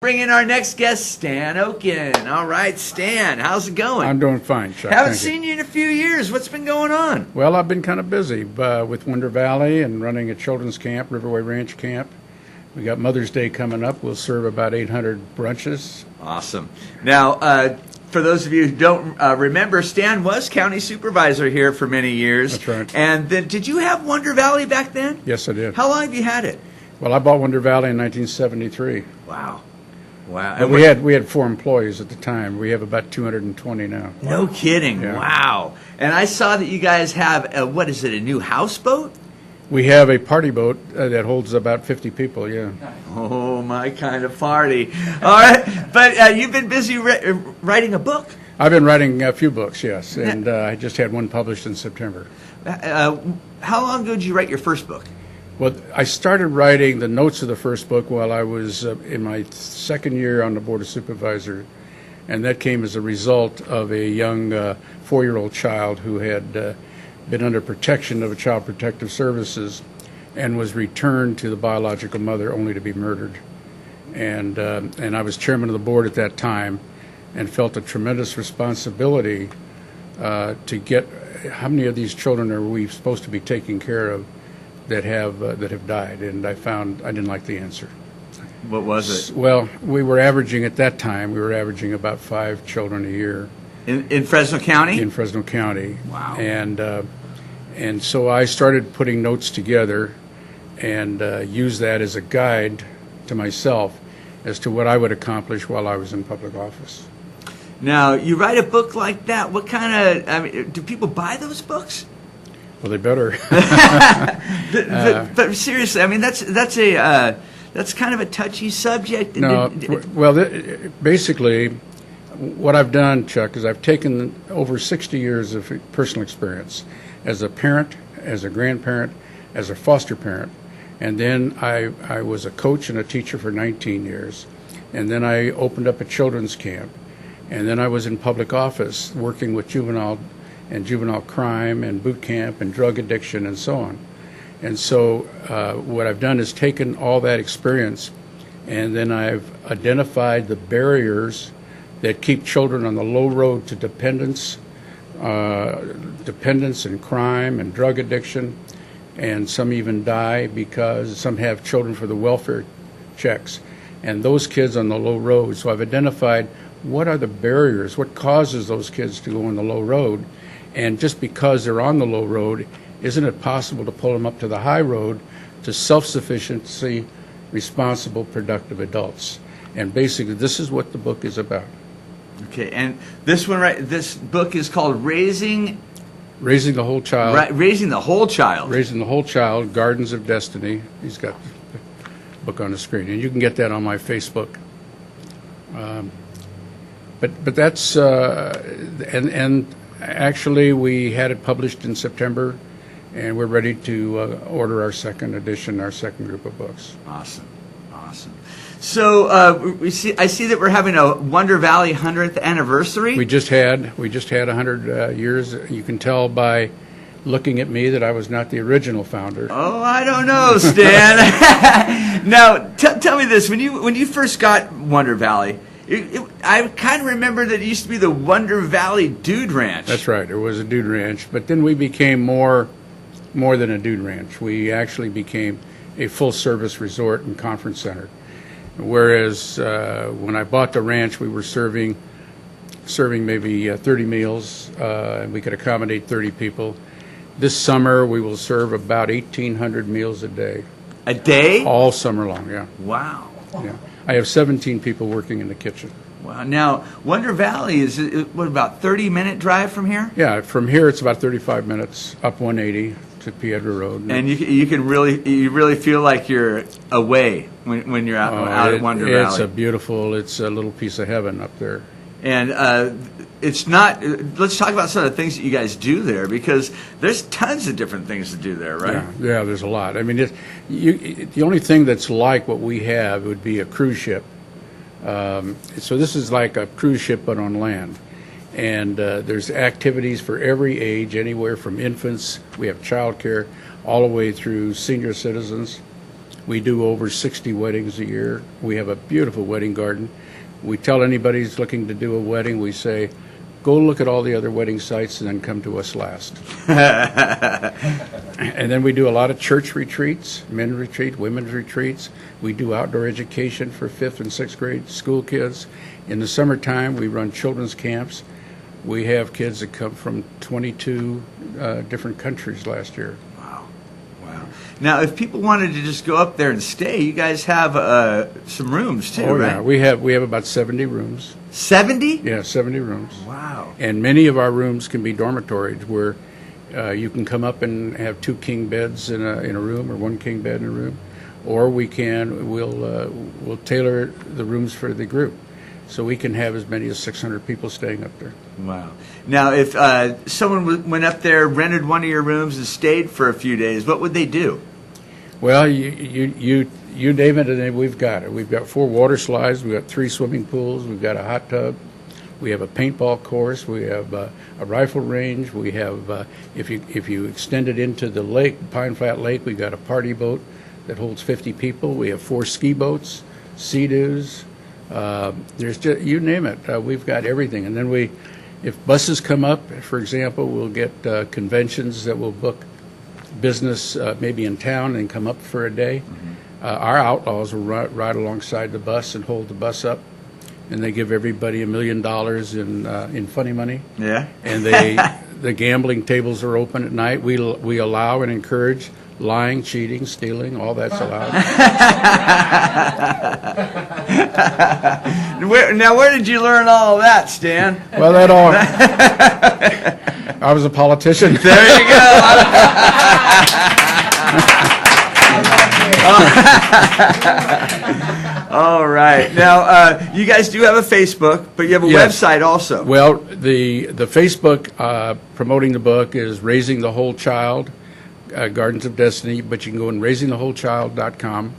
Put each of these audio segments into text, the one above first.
Bring in our next guest, Stan Oken. All right, Stan, how's it going? I'm doing fine, Chuck. Haven't seen you in a few years. What's been going on? Well, I've been kind of busy with Wonder Valley and running a children's camp, Riverway Ranch Camp. We got Mother's Day coming up. We'll serve about 800 brunches. Awesome. Now, for those of you who don't remember, Stan was county supervisor here for many years. That's right. And then, did you have Wonder Valley back then? Yes, I did. How long have you had it? Well, I bought Wonder Valley in 1973. Wow. Wow. But we had 4 employees at the time. We have about 220 now. No kidding. Yeah. Wow. And I saw that you guys have, a new houseboat? We have a party boat that holds about 50 people, yeah. Oh, my kind of party. All right. But you've been busy writing a book. I've been writing a few books, yes, and I just had one published in September. How long ago did you write your first book? Well, I started writing the notes of the first book while I was in my second year on the Board of Supervisors, and that came as a result of a young 4-year-old child who had been under protection of Child Protective Services and was returned to the biological mother only to be murdered. And I was chairman of the board at that time and felt a tremendous responsibility to get how many of these children are we supposed to be taking care of that have died, and I found I didn't like the answer. What was it? Well, we were averaging at that time. We were averaging about 5 children a year in Fresno County. In Fresno County. Wow. And so I started putting notes together and used that as a guide to myself as to what I would accomplish while I was in public office. Now, you write a book like that. What kind of? Do people buy those books? Well, they better. but seriously, I mean, that's kind of a touchy subject. No, basically, what I've done, Chuck, is I've taken over 60 years of personal experience as a parent, as a grandparent, as a foster parent, and then I was a coach and a teacher for 19 years, and then I opened up a children's camp, and then I was in public office working with juvenile crime and boot camp and drug addiction and so on. And so what I've done is taken all that experience, and then I've identified the barriers that keep children on the low road to dependence and crime and drug addiction, and some even die because some have children for the welfare checks, and those kids on the low road. So I've identified what are the barriers, what causes those kids to go on the low road. And just because they're on the low road, isn't it possible to pull them up to the high road to self-sufficiency, responsible, productive adults? And basically, this is what the book is about. Okay, and this one, right? This book is called Raising the Whole Child. Right, Raising the Whole Child. Raising the Whole Child, Gardens of Destiny. He's got the book on the screen, and you can get that on my Facebook. But that's and actually, we had it published in September, and we're ready to order our second edition, our second group of books. Awesome, awesome. So I see that we're having a Wonder Valley 100th anniversary. We just had 100 years. You can tell by looking at me that I was not the original founder. Oh, I don't know, Stan. Now, tell me this: when you first got Wonder Valley. I kind of remember that it used to be the Wonder Valley Dude Ranch. That's right. It was a dude ranch. But then we became more than a dude ranch. We actually became a full-service resort and conference center. Whereas when I bought the ranch, we were serving maybe 30 meals. And we could accommodate 30 people. This summer, we will serve about 1,800 meals a day. A day? All summer long, yeah. Wow. Yeah. I have 17 people working in the kitchen. Wow. Now, Wonder Valley is, what, about 30-minute drive from here? Yeah, from here it's about 35 minutes up 180 to Piedra Road. And you really feel like you're away when you're out at Wonder Valley. It's a little piece of heaven up there. And it's not. Let's talk about some of the things that you guys do there, because there's tons of different things to do there, right? Yeah, there's a lot. I mean, the only thing that's like what we have would be a cruise ship. So this is like a cruise ship but on land. And there's activities for every age, anywhere from infants, we have childcare, all the way through senior citizens. We do over 60 weddings a year. We have a beautiful wedding garden. We tell anybody who's looking to do a wedding, we say, go look at all the other wedding sites and then come to us last. And then we do a lot of church retreats, men retreat, women's retreats. We do outdoor education for 5th and 6th grade school kids. In the summertime, we run children's camps. We have kids that come from 22 different countries last year. Wow. Now, if people wanted to just go up there and stay, you guys have some rooms too, right? Yeah, we have about 70 rooms. 70? Yeah, 70 rooms. Wow. And many of our rooms can be dormitories where you can come up and have 2 king beds in a room or 1 king bed in a room, or we'll tailor the rooms for the group. So we can have as many as 600 people staying up there. Wow. Now, if someone went up there, rented one of your rooms, and stayed for a few days, what would they do? Well, you name it, and we've got it. We've got 4 water slides. We've got 3 swimming pools. We've got a hot tub. We have a paintball course. We have a rifle range. We have, if you extend it into the lake, Pine Flat Lake, we've got a party boat that holds 50 people. We have 4 ski boats, Sea-Doos. There's just, you name it, we've got everything. And then if buses come up, for example, we'll get conventions that will book business maybe in town and come up for a day. Our outlaws will ride alongside the bus and hold the bus up, and they give everybody $1 million in funny money. Yeah. And the gambling tables are open at night. We allow and encourage lying, cheating, stealing, all that's allowed. Where did you learn all of that, Stan? Well, I was a politician. There you go. All right. Now, you guys do have a Facebook, but you have a website also. Well, the Facebook promoting the book is Raising the Whole Child, Gardens of Destiny, but you can go in raisingthewholechild.com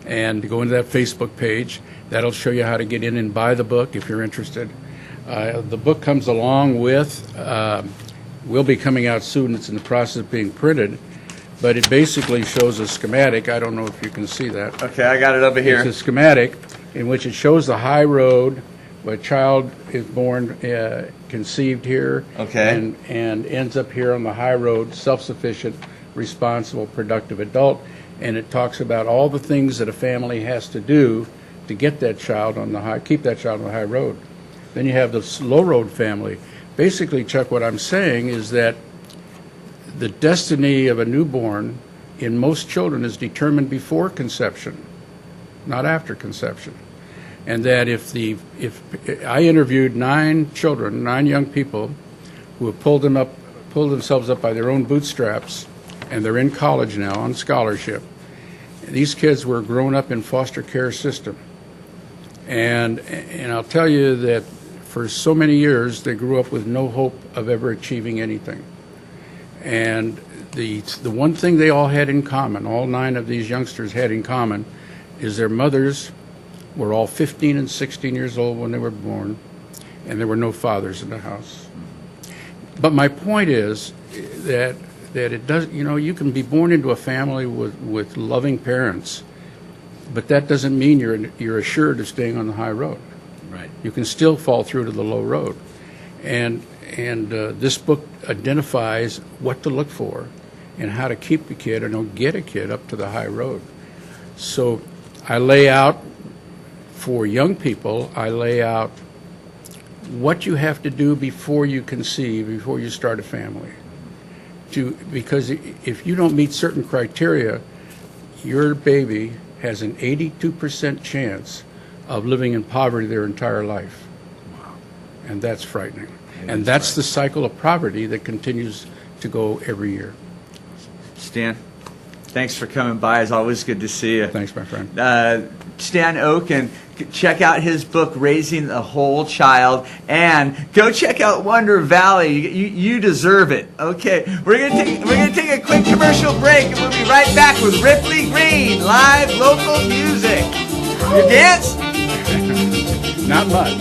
and go into that Facebook page. That'll show you how to get in and buy the book if you're interested. The book comes along with, will be coming out soon. It's in the process of being printed, but it basically shows a schematic. I don't know if you can see that. Okay, I got it over here. It's a schematic in which it shows the high road where a child is born, conceived here, okay, and ends up here on the high road, self-sufficient, responsible, productive adult. And it talks about all the things that a family has to do to get that child on the keep that child on the high road. Then you have the low road family. Basically, Chuck, what I'm saying is that the destiny of a newborn in most children is determined before conception, not after conception. And that if I interviewed 9 children, 9 young people who have pulled themselves up by their own bootstraps, and they're in college now on scholarship. These kids were grown up in foster care system. And I'll tell you that for so many years, they grew up with no hope of ever achieving anything. And the one thing they all had in common, all 9 of these youngsters had in common, is their mothers were all 15 and 16 years old when they were born, and there were no fathers in the house. But my point is that it does, you can be born into a family with loving parents, but that doesn't mean you're assured of staying on the high road. Right. You can still fall through to the low road. And this book identifies what to look for and how to keep a kid or get a kid up to the high road. So I lay out for young people, I lay out what you have to do before you conceive, before you start a family. Because if you don't meet certain criteria, your baby has an 82% chance of living in poverty their entire life. Wow. And that's frightening. And that's the cycle of poverty that continues to go every year. Stan, thanks for coming by. It's always good to see you. Thanks, my friend. Stan Oken, check out his book, Raising the Whole Child, and go check out Wonder Valley. You deserve it. Okay, we're gonna take a quick commercial break, and we'll be right back with Ripley Green, live local music. You dance? Not much.